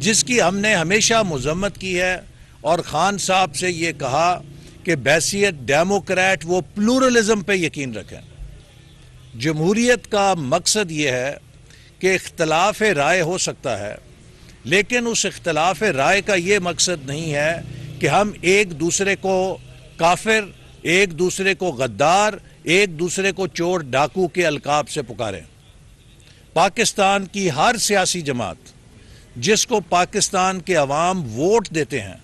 جس کی ہم نے ہمیشہ مذمت کی ہے اور خان صاحب سے یہ کہا کہ بحیثیت ڈیموکریٹ وہ پلورلزم پہ یقین رکھیں. جمہوریت کا مقصد یہ ہے کہ اختلاف رائے ہو سکتا ہے، لیکن اس اختلاف رائے کا یہ مقصد نہیں ہے کہ ہم ایک دوسرے کو کافر، ایک دوسرے کو غدار، ایک دوسرے کو چور ڈاکو کے القاب سے پکاریں. پاکستان کی ہر سیاسی جماعت جس کو پاکستان کے عوام ووٹ دیتے ہیں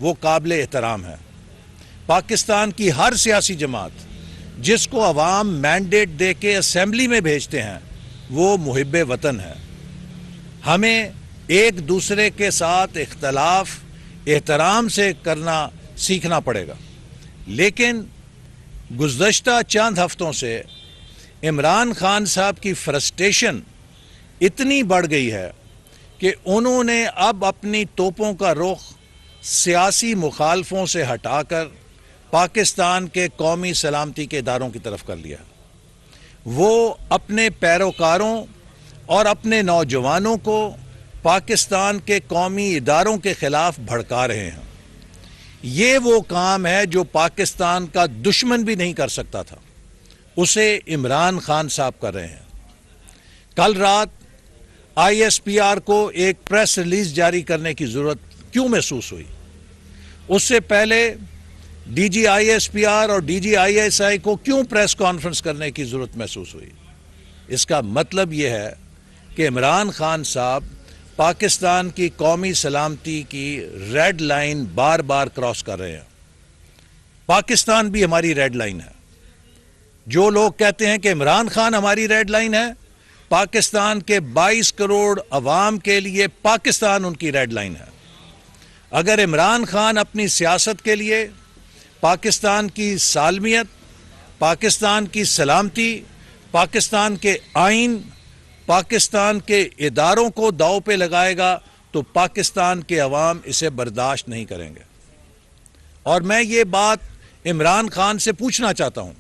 وہ قابل احترام ہے. پاکستان کی ہر سیاسی جماعت جس کو عوام مینڈیٹ دے کے اسمبلی میں بھیجتے ہیں وہ محب وطن ہے. ہمیں ایک دوسرے کے ساتھ اختلاف احترام سے کرنا سیکھنا پڑے گا. لیکن گزشتہ چند ہفتوں سے عمران خان صاحب کی فرسٹریشن اتنی بڑھ گئی ہے کہ انہوں نے اب اپنی توپوں کا رخ سیاسی مخالفوں سے ہٹا کر پاکستان کے قومی سلامتی کے اداروں کی طرف کر لیا. وہ اپنے پیروکاروں اور اپنے نوجوانوں کو پاکستان کے قومی اداروں کے خلاف بھڑکا رہے ہیں. یہ وہ کام ہے جو پاکستان کا دشمن بھی نہیں کر سکتا تھا، اسے عمران خان صاحب کر رہے ہیں. کل رات آئی ایس پی آر کو ایک پریس ریلیز جاری کرنے کی ضرورت کیوں محسوس ہوئی؟ اس سے پہلے D G I S P R اور D G I S I کو کیوں پریس کانفرنس کرنے کی ضرورت محسوس ہوئی؟ اس کا مطلب یہ ہے کہ عمران خان صاحب پاکستان کی قومی سلامتی کی ریڈ لائن بار بار کراس کر رہے ہیں. پاکستان بھی ہماری ریڈ لائن ہے. جو لوگ کہتے ہیں کہ عمران خان ہماری ریڈ لائن ہے، پاکستان کے 22 کروڑ عوام کے لیے پاکستان ان کی ریڈ لائن ہے. اگر عمران خان اپنی سیاست کے لیے پاکستان کی سالمیت، پاکستان کی سلامتی، پاکستان کے آئین، پاکستان کے اداروں کو داؤ پہ لگائے گا تو پاکستان کے عوام اسے برداشت نہیں کریں گے. اور میں یہ بات عمران خان سے پوچھنا چاہتا ہوں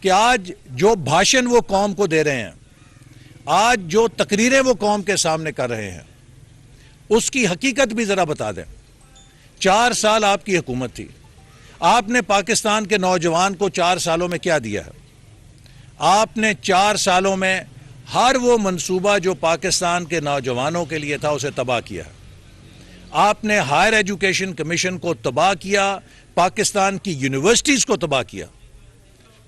کہ آج جو بھاشن وہ قوم کو دے رہے ہیں، آج جو تقریریں وہ قوم کے سامنے کر رہے ہیں، اس کی حقیقت بھی ذرا بتا دیں. 4 سال آپ کی حکومت تھی. آپ نے پاکستان کے نوجوان کو 4 سالوں میں کیا دیا ہے؟ آپ نے 4 سالوں میں ہر وہ منصوبہ جو پاکستان کے نوجوانوں کے لیے تھا اسے تباہ کیا ہے. آپ نے ہائر ایجوکیشن کمیشن کو تباہ کیا، پاکستان کی یونیورسٹیز کو تباہ کیا.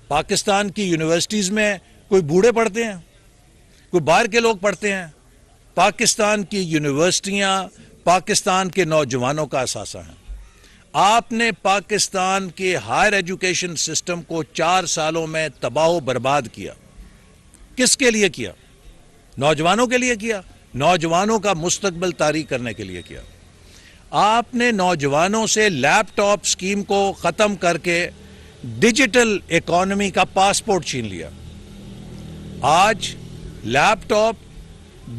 پاکستان کی یونیورسٹیز میں کوئی بوڑھے پڑھتے ہیں؟ کوئی باہر کے لوگ پڑھتے ہیں؟ پاکستان کی یونیورسٹیاں پاکستان کے نوجوانوں کا اثاثہ ہیں. آپ نے پاکستان کے ہائر ایجوکیشن سسٹم کو 4 سالوں میں تباہ و برباد کیا. کس کے لیے کیا؟ نوجوانوں کے لیے کیا، نوجوانوں کا مستقبل طاری کرنے کے لیے کیا. آپ نے نوجوانوں سے لیپ ٹاپ سکیم کو ختم کر کے ڈیجیٹل اکانومی کا پاسپورٹ چھین لیا. آج لیپ ٹاپ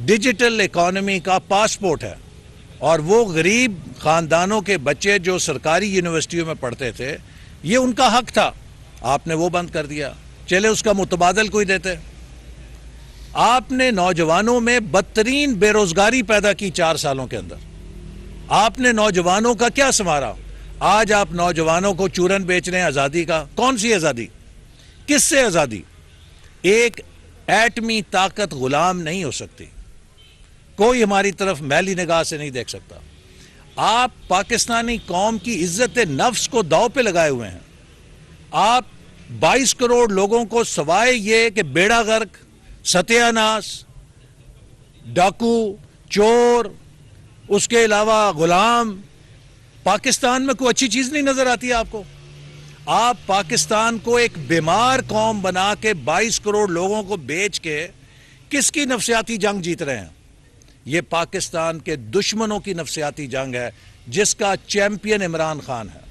ڈیجیٹل اکانومی کا پاسپورٹ ہے، اور وہ غریب خاندانوں کے بچے جو سرکاری یونیورسٹیوں میں پڑھتے تھے، یہ ان کا حق تھا، آپ نے وہ بند کر دیا. چلے اس کا متبادل کوئی دیتے. آپ نے نوجوانوں میں بدترین بے روزگاری پیدا کی 4 سالوں کے اندر. آپ نے نوجوانوں کا کیا سنوارا؟ آج آپ نوجوانوں کو چورن بیچ رہے ہیں آزادی کا. کون سی آزادی؟ کس سے آزادی؟ ایک ایٹمی طاقت غلام نہیں ہو سکتی. کوئی ہماری طرف میلی نگاہ سے نہیں دیکھ سکتا. آپ پاکستانی قوم کی عزت نفس کو داؤ پہ لگائے ہوئے ہیں. آپ 22 کروڑ لوگوں کو سوائے یہ کہ بیڑا غرق، ستیہ ناش، ڈاکو، چور، اس کے علاوہ غلام، پاکستان میں کوئی اچھی چیز نہیں نظر آتی ہے آپ کو. آپ پاکستان کو ایک بیمار قوم بنا کے 22 کروڑ لوگوں کو بیچ کے کس کی نفسیاتی جنگ جیت رہے ہیں؟ یہ پاکستان کے دشمنوں کی نفسیاتی جنگ ہے، جس کا چیمپئن عمران خان ہے،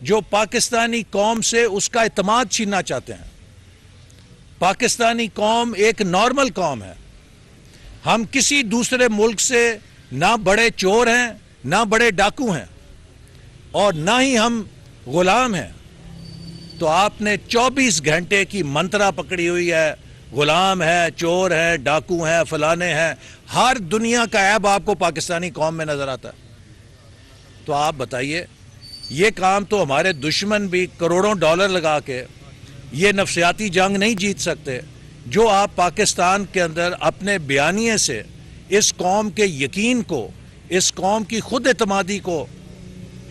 جو پاکستانی قوم سے اس کا اعتماد چھیننا چاہتے ہیں. پاکستانی قوم ایک نارمل قوم ہے. ہم کسی دوسرے ملک سے نہ بڑے چور ہیں، نہ بڑے ڈاکو ہیں، اور نہ ہی ہم غلام ہیں. تو آپ نے 24 گھنٹے کی منترا پکڑی ہوئی ہے غلام ہے، چور ہے، ڈاکو ہیں، فلانے ہیں، ہر دنیا کا عیب آپ کو پاکستانی قوم میں نظر آتا ہے. تو آپ بتائیے، یہ کام تو ہمارے دشمن بھی کروڑوں ڈالر لگا کے یہ نفسیاتی جنگ نہیں جیت سکتے جو آپ پاکستان کے اندر اپنے بیانیے سے اس قوم کے یقین کو، اس قوم کی خود اعتمادی کو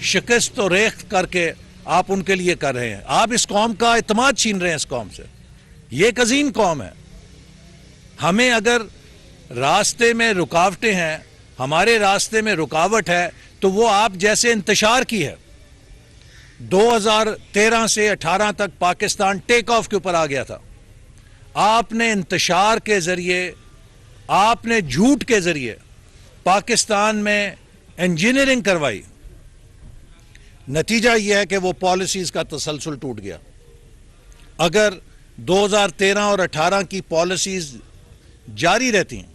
شکست و ریخت کر کے آپ ان کے لیے کر رہے ہیں. آپ اس قوم کا اعتماد چھین رہے ہیں. اس قوم سے، یہ ایک عظیم قوم ہے. ہمیں اگر راستے میں رکاوٹیں ہیں، ہمارے راستے میں رکاوٹ ہے تو وہ آپ جیسے انتشار کی ہے. 2013 سے 18 تک پاکستان ٹیک آف کے اوپر آ گیا تھا. آپ نے انتشار کے ذریعے، آپ نے جھوٹ کے ذریعے پاکستان میں انجینئرنگ کروائی. نتیجہ یہ ہے کہ وہ پالیسیز کا تسلسل ٹوٹ گیا. اگر 2013 اور 18 کی پالیسیز جاری رہتی ہیں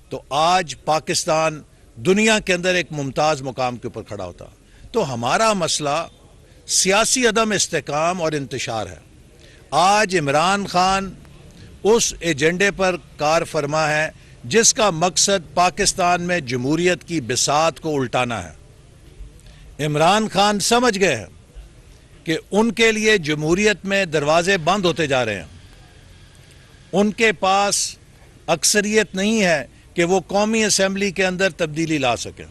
تو آج پاکستان دنیا کے اندر ایک ممتاز مقام کے اوپر کھڑا ہوتا. تو ہمارا مسئلہ سیاسی عدم استحکام اور انتشار ہے. آج عمران خان اس ایجنڈے پر کار فرما ہے جس کا مقصد پاکستان میں جمہوریت کی بساط کو الٹانا ہے. عمران خان سمجھ گئے ہیں کہ ان کے لیے جمہوریت میں دروازے بند ہوتے جا رہے ہیں. ان کے پاس اکثریت نہیں ہے کہ وہ قومی اسمبلی کے اندر تبدیلی لا سکیں.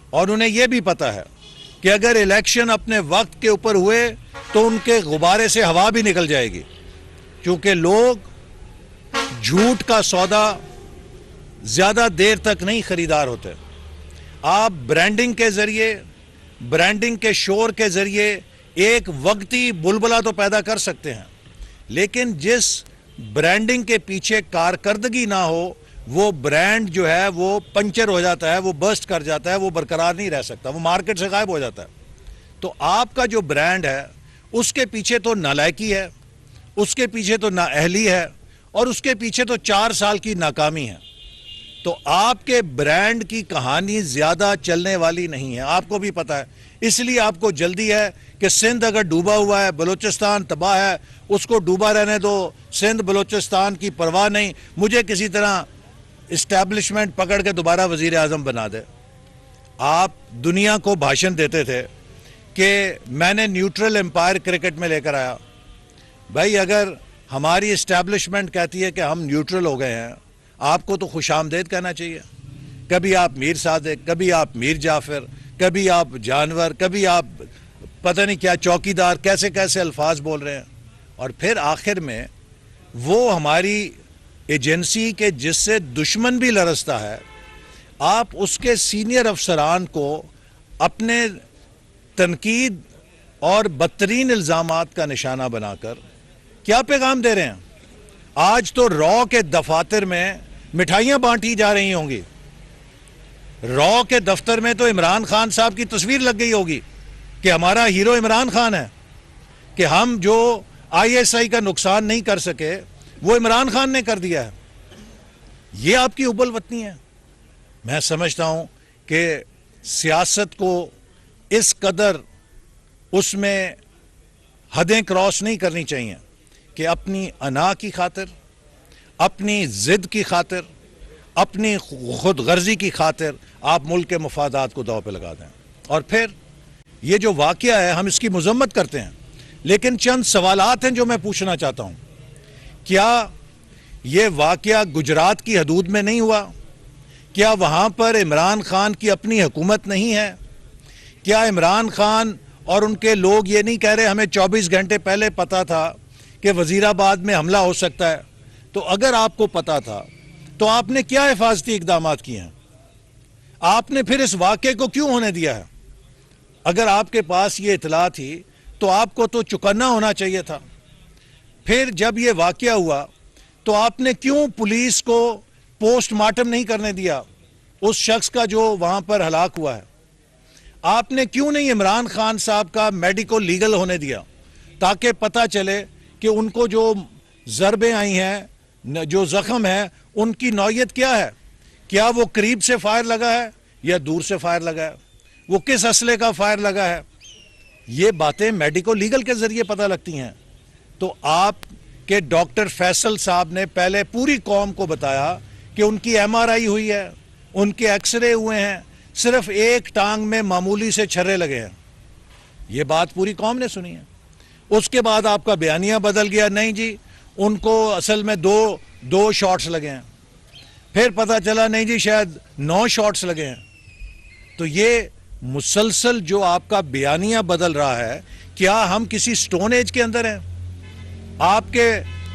اور انہیں یہ بھی پتا ہے کہ اگر الیکشن اپنے وقت کے اوپر ہوئے تو ان کے غبارے سے ہوا بھی نکل جائے گی، کیونکہ لوگ جھوٹ کا سودا زیادہ دیر تک نہیں خریدار ہوتے. آپ برانڈنگ کے ذریعے، برانڈنگ کے شور کے ذریعے ایک وقتی بلبلہ تو پیدا کر سکتے ہیں، لیکن جس برانڈنگ کے پیچھے کارکردگی نہ ہو وہ برانڈ جو ہے وہ پنچر ہو جاتا ہے، وہ برسٹ کر جاتا ہے، وہ برقرار نہیں رہ سکتا، وہ مارکیٹ سے غائب ہو جاتا ہے. تو آپ کا جو برانڈ ہے اس کے پیچھے تو نالائکی ہے، اس کے پیچھے تو نااہلی ہے، اور اس کے پیچھے تو 4 سال کی ناکامی ہے. تو آپ کے برانڈ کی کہانی زیادہ چلنے والی نہیں ہے. آپ کو بھی پتا ہے، اس لیے آپ کو جلدی ہے کہ سندھ اگر ڈوبا ہوا ہے، بلوچستان تباہ ہے، اس کو ڈوبا رہنے دو، سندھ بلوچستان کی پرواہ نہیں، مجھے کسی طرح اسٹیبلشمنٹ پکڑ کے دوبارہ وزیر اعظم بنا دے. آپ دنیا کو بھاشن دیتے تھے کہ میں نے نیوٹرل امپائر کرکٹ میں لے کر آیا. بھائی اگر ہماری اسٹیبلشمنٹ کہتی ہے کہ ہم نیوٹرل ہو گئے ہیں، آپ کو تو خوش آمدید کہنا چاہیے. کبھی آپ میر صادق، کبھی آپ میر جعفر، کبھی آپ جانور، کبھی آپ پتہ نہیں کیا چوکیدار، کیسے کیسے الفاظ بول رہے ہیں. اور پھر آخر میں وہ ہماری ایجنسی کے جس سے دشمن بھی لرزتا ہے، آپ اس کے سینئر افسران کو اپنے تنقید اور بدترین الزامات کا نشانہ بنا کر کیا پیغام دے رہے ہیں؟ آج تو رو کے دفاتر میں مٹھائیاں بانٹی جا رہی ہوں گی. رو کے دفتر میں تو عمران خان صاحب کی تصویر لگ گئی ہوگی کہ ہمارا ہیرو عمران خان ہے، کہ ہم جو ISI کا نقصان نہیں کر سکے وہ عمران خان نے کر دیا ہے. یہ آپ کی حب الوطنی ہے. میں سمجھتا ہوں کہ سیاست کو اس قدر اس میں حدیں کراس نہیں کرنی چاہیے کہ اپنی انا کی خاطر، اپنی ضد کی خاطر، اپنی خود غرضی کی خاطر آپ ملک کے مفادات کو داؤ پہ لگا دیں. اور پھر یہ جو واقعہ ہے ہم اس کی مذمت کرتے ہیں، لیکن چند سوالات ہیں جو میں پوچھنا چاہتا ہوں. کیا یہ واقعہ گجرات کی حدود میں نہیں ہوا؟ کیا وہاں پر عمران خان کی اپنی حکومت نہیں ہے؟ کیا عمران خان اور ان کے لوگ یہ نہیں کہہ رہے ہمیں 24 گھنٹے پہلے پتا تھا کہ وزیر آباد میں حملہ ہو سکتا ہے؟ تو اگر آپ کو پتا تھا تو آپ نے کیا حفاظتی اقدامات کیے ہیں؟ آپ نے پھر اس واقعے کو کیوں ہونے دیا ہے؟ اگر آپ کے پاس یہ اطلاع تھی تو آپ کو تو چکنا ہونا چاہیے تھا. پھر جب یہ واقعہ ہوا تو آپ نے کیوں پولیس کو پوسٹ مارٹم نہیں کرنے دیا اس شخص کا جو وہاں پر ہلاک ہوا ہے؟ آپ نے کیوں نہیں عمران خان صاحب کا میڈیکو لیگل ہونے دیا تاکہ پتہ چلے کہ ان کو جو ضربیں آئی ہیں، جو زخم ہیں، ان کی نوعیت کیا ہے؟ کیا وہ قریب سے فائر لگا ہے یا دور سے فائر لگا ہے؟ وہ کس اسلحے کا فائر لگا ہے؟ یہ باتیں میڈیکو لیگل کے ذریعے پتہ لگتی ہیں. تو آپ کہ ڈاکٹر فیصل صاحب نے پہلے پوری قوم کو بتایا کہ ان کی ایم آر آئی ہوئی ہے, ان کے ایکس رے ہوئے ہیں, صرف ایک ٹانگ میں معمولی سے چھرے لگے ہیں. یہ بات پوری قوم نے سنی ہے. اس کے بعد آپ کا بیانیہ بدل گیا, نہیں جی ان کو اصل میں دو شاٹس لگے ہیں. پھر پتہ چلا نہیں جی شاید 9 شاٹس لگے ہیں. تو یہ مسلسل جو آپ کا بیانیہ بدل رہا ہے, کیا ہم کسی سٹون ایج کے اندر ہیں؟ آپ کے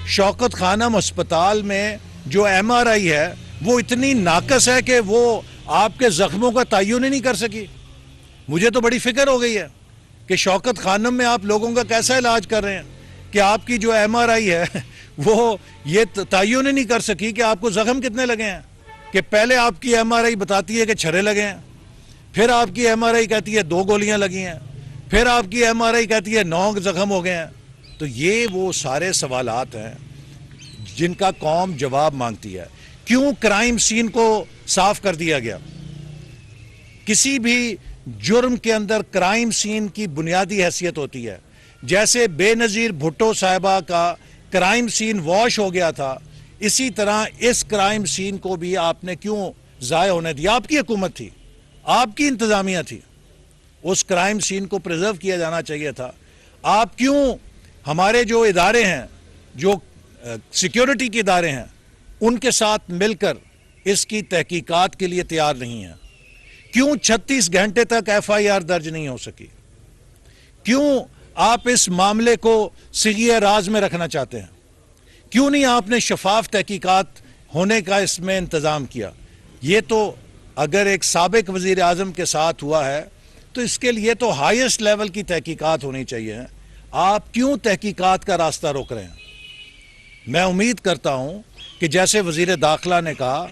شوکت خانم ہسپتال میں جو ایم آر آئی ہے وہ اتنی ناقص ہے کہ وہ آپ کے زخموں کا تعین ہی نہیں کر سکی. مجھے تو بڑی فکر ہو گئی ہے کہ شوکت خانم میں آپ لوگوں کا کیسا علاج کر رہے ہیں کہ آپ کی جو ایم آر آئی ہے وہ یہ تعین ہی نہیں کر سکی کہ آپ کو زخم کتنے لگے ہیں. کہ پہلے آپ کی ایم آر آئی بتاتی ہے کہ چھرے لگے ہیں, پھر آپ کی ایم آر آئی کہتی ہے 2 گولیاں لگی ہیں, پھر آپ کی ایم آر آئی کہتی ہے 9 زخم ہو گئے ہیں. تو یہ وہ سارے سوالات ہیں جن کا قوم جواب مانگتی ہے. کیوں کرائم سین کو صاف کر دیا گیا؟ کسی بھی جرم کے اندر کرائم سین کی بنیادی حیثیت ہوتی ہے. جیسے بے نظیر بھٹو صاحبہ کا کرائم سین واش ہو گیا تھا, اسی طرح اس کرائم سین کو بھی آپ نے کیوں ضائع ہونے دیا؟ آپ کی حکومت تھی, آپ کی انتظامیہ تھی, اس کرائم سین کو پریزرو کیا جانا چاہیے تھا. آپ کیوں ہمارے جو ادارے ہیں, جو سیکیورٹی کے ادارے ہیں, ان کے ساتھ مل کر اس کی تحقیقات کے لیے تیار نہیں ہیں؟ کیوں 36 گھنٹے تک ایف آئی آر درج نہیں ہو سکی؟ کیوں آپ اس معاملے کو صیغہ راز میں رکھنا چاہتے ہیں؟ کیوں نہیں آپ نے شفاف تحقیقات ہونے کا اس میں انتظام کیا؟ یہ تو اگر ایک سابق وزیر اعظم کے ساتھ ہوا ہے تو اس کے لیے تو ہائیسٹ لیول کی تحقیقات ہونی چاہیے. آپ کیوں تحقیقات کا راستہ روک رہے ہیں؟ میں امید کرتا ہوں کہ جیسے وزیر داخلہ نے کہا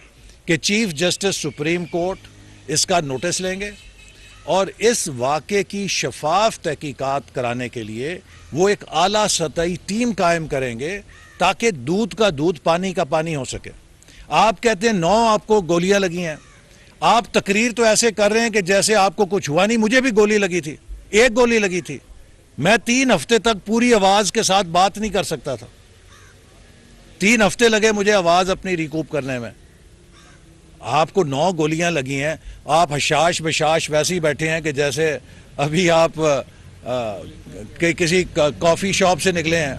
کہ چیف جسٹس سپریم کورٹ اس کا نوٹس لیں گے اور اس واقعے کی شفاف تحقیقات کرانے کے لیے وہ ایک اعلیٰ سطحی ٹیم قائم کریں گے تاکہ دودھ کا دودھ پانی کا پانی ہو سکے. آپ کہتے ہیں 9 آپ کو گولیاں لگی ہیں, آپ تقریر تو ایسے کر رہے ہیں کہ جیسے آپ کو کچھ ہوا نہیں. مجھے بھی گولی لگی تھی, 1 گولی لگی تھی. میں 3 ہفتے تک پوری آواز کے ساتھ بات نہیں کر سکتا تھا. 3 ہفتے لگے مجھے آواز اپنی ریکوپ کرنے میں. آپ کو 9 گولیاں لگی ہیں, آپ حشاش بشاش ویسے ہی بیٹھے ہیں کہ جیسے ابھی آپ کسی کافی شاپ سے نکلے ہیں.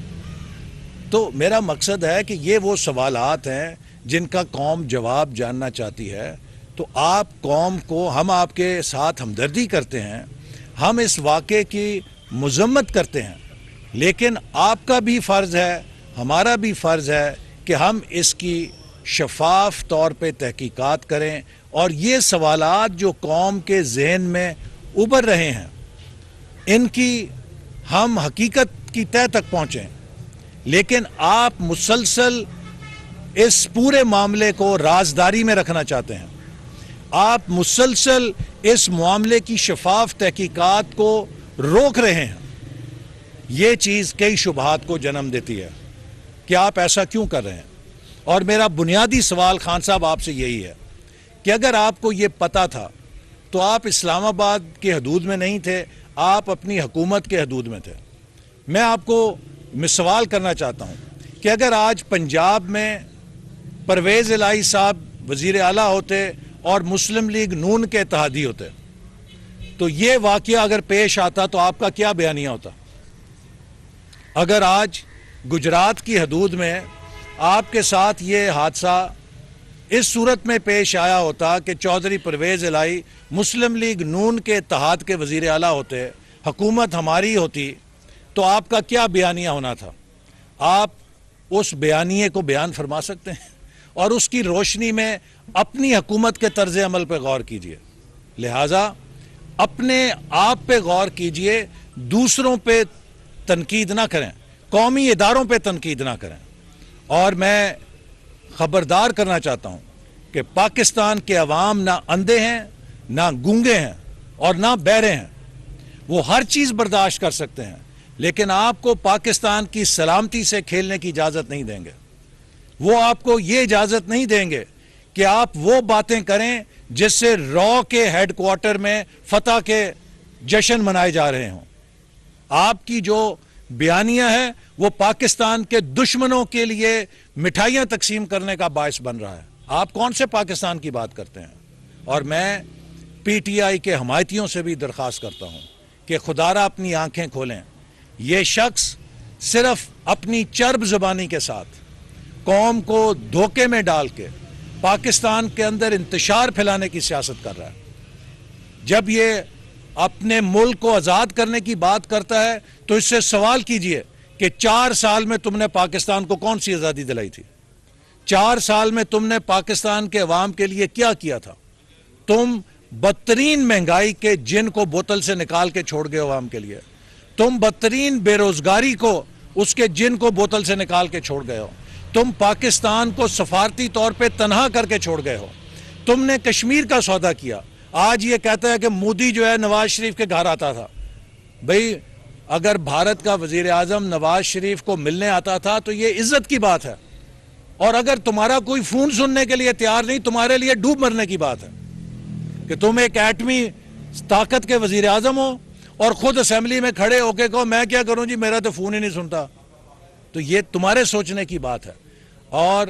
تو میرا مقصد ہے کہ یہ وہ سوالات ہیں جن کا قوم جواب جاننا چاہتی ہے. تو آپ قوم کو, ہم آپ کے ساتھ ہمدردی کرتے ہیں, ہم اس واقعے کی مذمت کرتے ہیں, لیکن آپ کا بھی فرض ہے, ہمارا بھی فرض ہے کہ ہم اس کی شفاف طور پہ تحقیقات کریں اور یہ سوالات جو قوم کے ذہن میں ابھر رہے ہیں ان کی ہم حقیقت کی تہہ تک پہنچیں. لیکن آپ مسلسل اس پورے معاملے کو رازداری میں رکھنا چاہتے ہیں. آپ مسلسل اس معاملے کی شفاف تحقیقات کو روک رہے ہیں. یہ چیز کئی شبہات کو جنم دیتی ہے کہ آپ ایسا کیوں کر رہے ہیں. اور میرا بنیادی سوال خان صاحب آپ سے یہی ہے کہ اگر آپ کو یہ پتا تھا تو آپ اسلام آباد کے حدود میں نہیں تھے, آپ اپنی حکومت کے حدود میں تھے. میں آپ کو سوال کرنا چاہتا ہوں کہ اگر آج پنجاب میں پرویز الہی صاحب وزیر اعلیٰ ہوتے اور مسلم لیگ نون کے اتحادی ہوتے تو یہ واقعہ اگر پیش آتا تو آپ کا کیا بیانیہ ہوتا؟ اگر آج گجرات کی حدود میں آپ کے ساتھ یہ حادثہ اس صورت میں پیش آیا ہوتا کہ چودھری پرویز الہی مسلم لیگ نون کے اتحاد کے وزیر اعلیٰ ہوتے, حکومت ہماری ہوتی, تو آپ کا کیا بیانیہ ہونا تھا؟ آپ اس بیانیے کو بیان فرما سکتے ہیں اور اس کی روشنی میں اپنی حکومت کے طرز عمل پہ غور کیجئے. لہٰذا اپنے آپ پہ غور کیجئے, دوسروں پہ تنقید نہ کریں, قومی اداروں پہ تنقید نہ کریں. اور میں خبردار کرنا چاہتا ہوں کہ پاکستان کے عوام نہ اندھے ہیں, نہ گونگے ہیں اور نہ بہرے ہیں. وہ ہر چیز برداشت کر سکتے ہیں, لیکن آپ کو پاکستان کی سلامتی سے کھیلنے کی اجازت نہیں دیں گے. وہ آپ کو یہ اجازت نہیں دیں گے کہ آپ وہ باتیں کریں جس سے رو کے ہیڈ کوارٹر میں فتح کے جشن منائے جا رہے ہوں. آپ کی جو بیانیہ ہے وہ پاکستان کے دشمنوں کے لیے مٹھائیاں تقسیم کرنے کا باعث بن رہا ہے. آپ کون سے پاکستان کی بات کرتے ہیں؟ اور میں پی ٹی آئی کے حمایتیوں سے بھی درخواست کرتا ہوں کہ خدارا اپنی آنکھیں کھولیں. یہ شخص صرف اپنی چرب زبانی کے ساتھ قوم کو دھوکے میں ڈال کے پاکستان کے اندر انتشار پھیلانے کی سیاست کر رہا ہے. جب یہ اپنے ملک کو آزاد کرنے کی بات کرتا ہے تو اس سے سوال کیجئے کہ 4 سال میں تم نے پاکستان کو کون سی آزادی دلائی تھی؟ 4 سال میں تم نے پاکستان کے عوام کے لیے کیا کیا تھا؟ تم بدترین مہنگائی کے جن کو بوتل سے نکال کے چھوڑ گئے عوام کے لیے. تم بدترین بے روزگاری کو اس کے جن کو بوتل سے نکال کے چھوڑ گئے ہو. تم پاکستان کو سفارتی طور پہ تنہا کر کے چھوڑ گئے ہو. تم نے کشمیر کا سودا کیا. آج یہ کہتا ہے کہ مودی جو ہے نواز شریف کے گھر آتا تھا. بھئی اگر بھارت کا وزیر اعظم نواز شریف کو ملنے آتا تھا تو یہ عزت کی بات ہے. اور اگر تمہارا کوئی فون سننے کے لیے تیار نہیں, تمہارے لیے ڈوب مرنے کی بات ہے کہ تم ایک ایٹمی طاقت کے وزیر اعظم ہو اور خود اسمبلی میں کھڑے ہو کے کہو میں کیا کروں جی, میرا تو فون ہی نہیں سنتا. تو یہ تمہارے سوچنے کی بات ہے. اور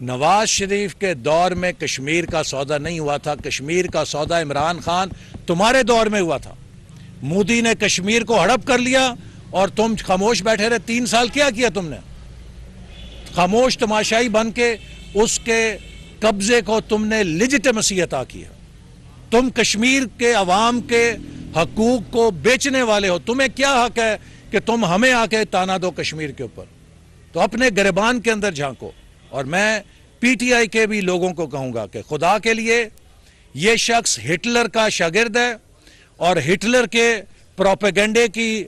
نواز شریف کے دور میں کشمیر کا سودا نہیں ہوا تھا. کشمیر کا سودا عمران خان تمہارے دور میں ہوا تھا. مودی نے کشمیر کو ہڑپ کر لیا اور تم خاموش بیٹھے رہے. 3 سال کیا کیا تم نے؟ خاموش تماشائی بن کے اس کے قبضے کو تم نے لیجٹیمیسی عطا کیا. تم کشمیر کے عوام کے حقوق کو بیچنے والے ہو. تمہیں کیا حق ہے کہ تم ہمیں آ کے تانا دو کشمیر کے اوپر؟ تو اپنے گریبان کے اندر جھانکو. اور میں پی ٹی آئی کے بھی لوگوں کو کہوں گا کہ خدا کے لیے یہ شخص ہٹلر کا شاگرد ہے اور ہٹلر کے پروپیگنڈے کی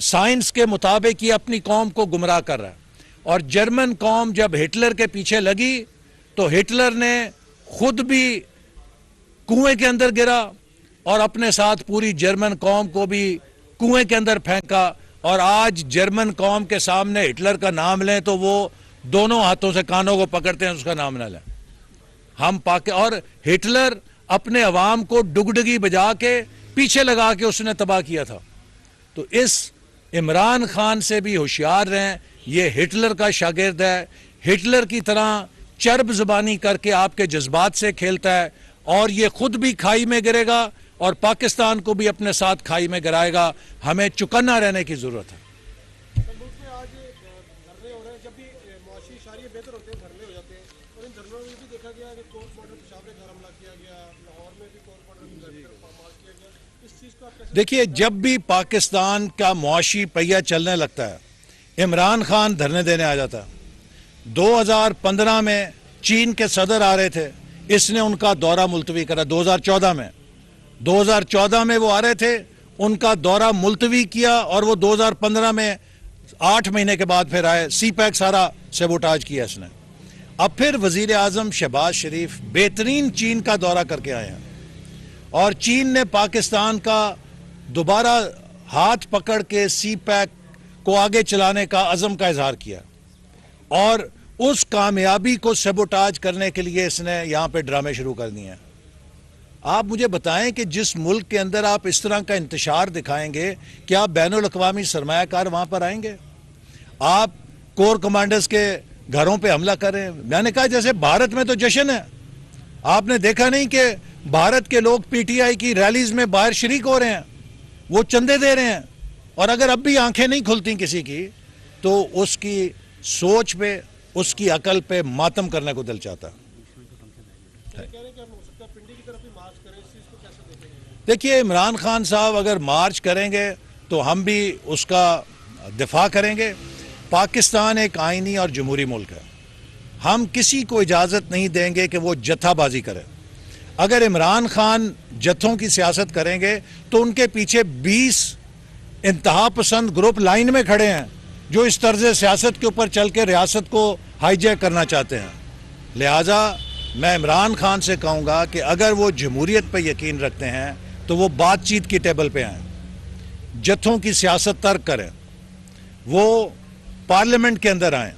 سائنس کے مطابق یہ اپنی قوم کو گمراہ کر رہا ہے. اور جرمن قوم جب ہٹلر کے پیچھے لگی تو ہٹلر نے خود بھی کنویں کے اندر گرا اور اپنے ساتھ پوری جرمن قوم کو بھی کنویں کے اندر پھینکا. اور آج جرمن قوم کے سامنے ہٹلر کا نام لیں تو وہ دونوں ہاتھوں سے کانوں کو پکڑتے ہیں, اس کا نام نہ لیں. ہم اور ہٹلر اپنے عوام کو ڈگڈگی بجا کے پیچھے لگا کے اس نے تباہ کیا تھا. تو اس عمران خان سے بھی ہوشیار رہیں. یہ ہٹلر کا شاگرد ہے. ہٹلر کی طرح چرب زبانی کر کے آپ کے جذبات سے کھیلتا ہے اور یہ خود بھی کھائی میں گرے گا اور پاکستان کو بھی اپنے ساتھ کھائی میں گرائے گا. ہمیں چکنا رہنے کی ضرورت ہے. دیکھیے, جب بھی پاکستان کا معاشی پہیہ چلنے لگتا ہے عمران خان دھرنے دینے آ جاتا ہے. 2015 میں چین کے صدر آ رہے تھے, اس نے ان کا دورہ ملتوی کرا. 2014 میں وہ آ رہے تھے, ان کا دورہ ملتوی کیا اور وہ 2015 میں 8 مہینے کے بعد پھر آئے. سی پیک سارا سیبوٹاج کیا اس نے. اب پھر وزیر اعظم شہباز شریف بہترین چین کا دورہ کر کے آئے ہیں اور چین نے پاکستان کا دوبارہ ہاتھ پکڑ کے سی پیک کو آگے چلانے کا عزم کا اظہار کیا اور اس کامیابی کو سیبوٹاج کرنے کے لیے اس نے یہاں پہ ڈرامے شروع کر دیے ہیں. آپ مجھے بتائیں کہ جس ملک کے اندر آپ اس طرح کا انتشار دکھائیں گے کیا بین الاقوامی سرمایہ کار وہاں پر آئیں گے؟ آپ کور کمانڈرز کے گھروں پہ حملہ کریں. میں نے کہا جیسے بھارت میں تو جشن ہے. آپ نے دیکھا نہیں کہ بھارت کے لوگ پی ٹی آئی کی ریلیز میں باہر شریک ہو رہے ہیں, وہ چندے دے رہے ہیں. اور اگر اب بھی آنکھیں نہیں کھلتی کسی کی تو اس کی سوچ پہ, اس کی عقل پہ ماتم کرنے کو دل چاہتا. دیکھیے, عمران خان صاحب اگر مارچ کریں گے تو ہم بھی اس کا دفاع کریں گے. پاکستان ایک آئینی اور جمہوری ملک ہے. ہم کسی کو اجازت نہیں دیں گے کہ وہ جتھا بازی کرے. اگر عمران خان جتھوں کی سیاست کریں گے تو ان کے پیچھے 20 انتہا پسند گروپ لائن میں کھڑے ہیں جو اس طرز سیاست کے اوپر چل کے ریاست کو ہائی جیک کرنا چاہتے ہیں. لہٰذا میں عمران خان سے کہوں گا کہ اگر وہ جمہوریت پہ یقین رکھتے ہیں تو وہ بات چیت کی ٹیبل پہ آئیں, جتھوں کی سیاست ترک کریں, وہ پارلیمنٹ کے اندر آئیں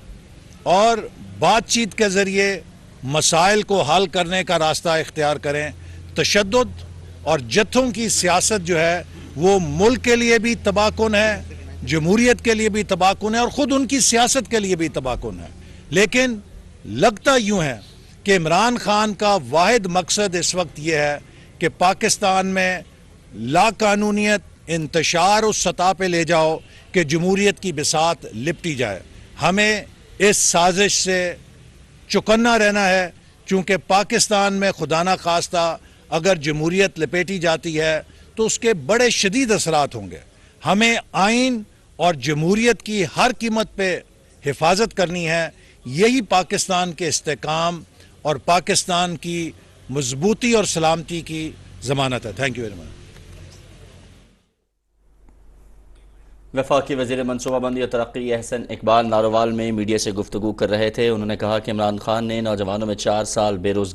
اور بات چیت کے ذریعے مسائل کو حل کرنے کا راستہ اختیار کریں. تشدد اور جتھوں کی سیاست جو ہے وہ ملک کے لیے بھی تباہ کن ہے, جمہوریت کے لیے بھی تباہ کن ہے اور خود ان کی سیاست کے لیے بھی تباہ کن ہے. لیکن لگتا یوں ہے کہ عمران خان کا واحد مقصد اس وقت یہ ہے کہ پاکستان میں لا قانونیت انتشار اس سطح پہ لے جاؤ کہ جمہوریت کی بساط لپٹی جائے. ہمیں اس سازش سے چوکنا رہنا ہے، چونکہ پاکستان میں خدا نہ خواستہ اگر جمہوریت لپیٹی جاتی ہے تو اس کے بڑے شدید اثرات ہوں گے. ہمیں آئین اور جمہوریت کی ہر قیمت پہ حفاظت کرنی ہے. یہی پاکستان کے استحکام اور پاکستان کی مضبوطی اور سلامتی کی ضمانت ہے. Thank you very much. وفاقی وزیر منصوبہ بندی اور ترقی احسن اقبال ناروال میں میڈیا سے گفتگو کر رہے تھے. انہوں نے کہا کہ عمران خان نے نوجوانوں میں 4 سال بے روزگاری